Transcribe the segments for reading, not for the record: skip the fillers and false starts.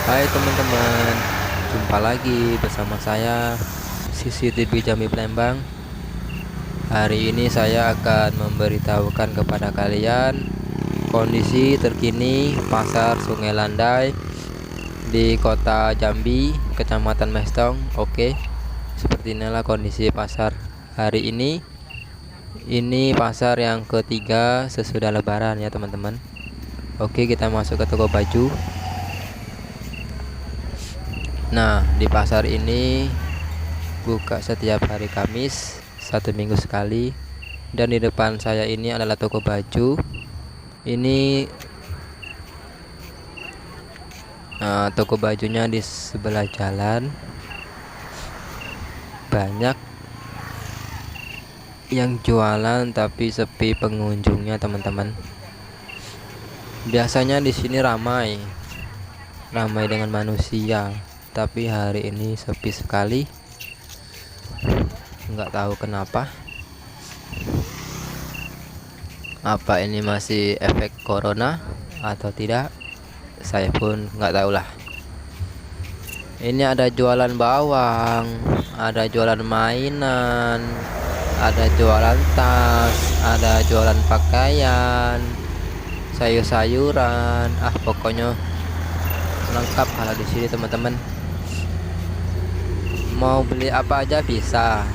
Hai teman-teman, jumpa lagi bersama saya CCTV Jambi Palembang. Hari ini saya akan memberitahukan kepada kalian kondisi terkini Pasar Sungai Landai di Kota Jambi, Kecamatan Mestong. Oke, seperti inilah kondisi pasar hari ini. Ini pasar yang ketiga sesudah Lebaran ya teman-teman. Oke, kita masuk ke toko baju. Nah, di pasar ini buka setiap hari Kamis, 1 minggu sekali. Dan di depan saya ini adalah toko baju. Ini toko bajunya di sebelah jalan. Banyak yang jualan tapi sepi pengunjungnya teman-teman. Biasanya di sini ramai dengan manusia, tapi hari ini sepi sekali. Nggak tahu kenapa. Apa ini masih efek corona atau tidak? Saya pun nggak tahu lah. Ini ada jualan bawang, ada jualan mainan, ada jualan tas, ada jualan pakaian, sayur-sayuran. Pokoknya lengkap kalau di sini teman-teman. Mau beli apa aja bisa.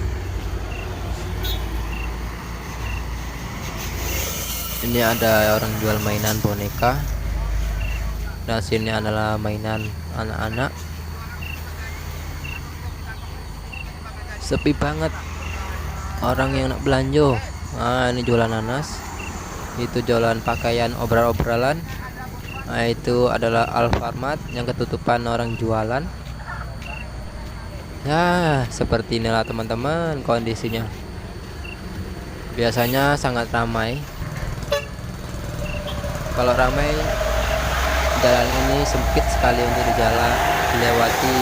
Ini ada orang jual mainan boneka, dan sini adalah mainan anak-anak. Sepi banget orang yang nak belanja. Ini jualan nanas, itu jualan pakaian obral-obralan. Itu adalah Alfamart yang ketutupan orang jualan. Ya, seperti inilah teman-teman kondisinya. Biasanya sangat ramai. Kalau ramai, jalan ini sempit sekali untuk dilewati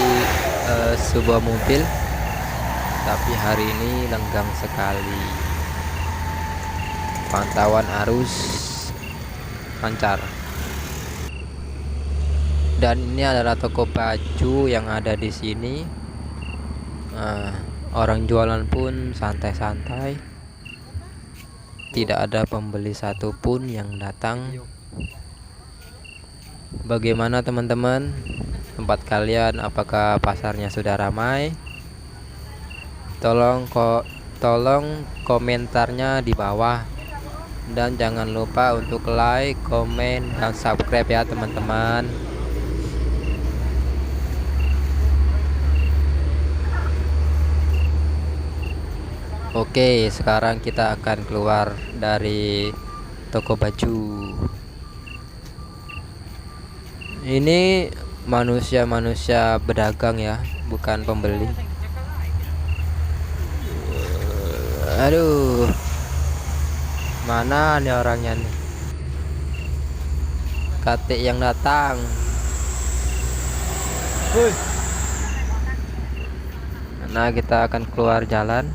sebuah mobil. Tapi hari ini lenggang sekali. Pantauan arus lancar. Dan ini adalah toko baju yang ada di sini. Orang jualan pun santai-santai. Tidak ada pembeli satupun yang datang. Bagaimana teman-teman? Tempat kalian apakah pasarnya sudah ramai? Tolong komentarnya di bawah. Dan jangan lupa untuk like, komen, dan subscribe ya teman-teman. Oke, sekarang kita akan keluar dari toko baju. Ini manusia-manusia pedagang ya, bukan pembeli. Aduh, mana nih orangnya nih? Katik yang datang. Nah, kita akan keluar jalan.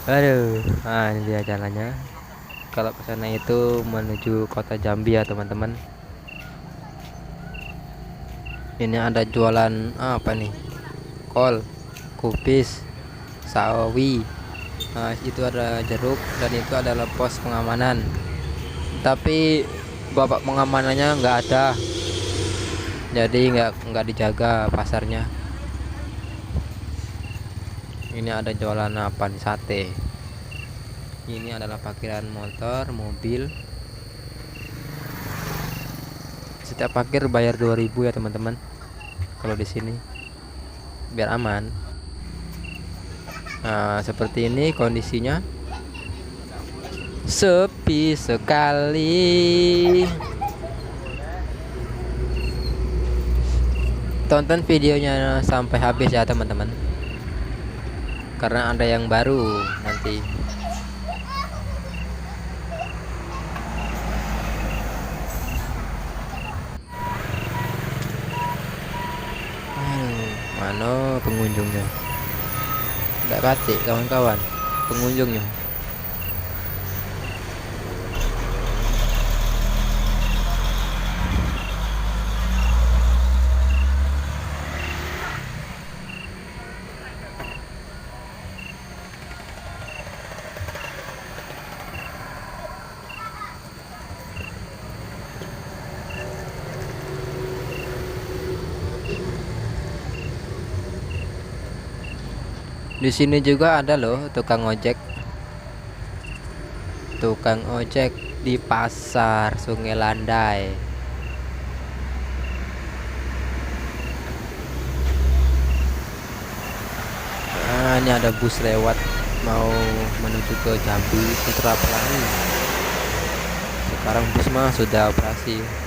Aduh, ini dia jalannya. Kalau ke sana itu menuju kota Jambi ya teman-teman. Ini ada jualan apa nih? Kol, kubis, sawi. Itu ada jeruk, dan itu adalah pos pengamanan. Tapi bapak pengamanannya nggak ada, jadi nggak dijaga pasarnya. Ini ada jualan apa nih? Sate. Ini adalah parkiran motor, mobil. Setiap parkir bayar 2.000 ya teman-teman. Kalau di sini biar aman. Seperti ini kondisinya. Sepi sekali. Tonton videonya sampai habis ya teman-teman, karena ada yang baru nanti. Mana pengunjungnya? Nggak batik kawan-kawan pengunjungnya. Di sini juga ada loh tukang ojek. Tukang ojek di pasar Sungai Landai. Nah, ini ada bus lewat mau menuju ke Jambi Putra Pelangi. Sekarang bus mah sudah operasi.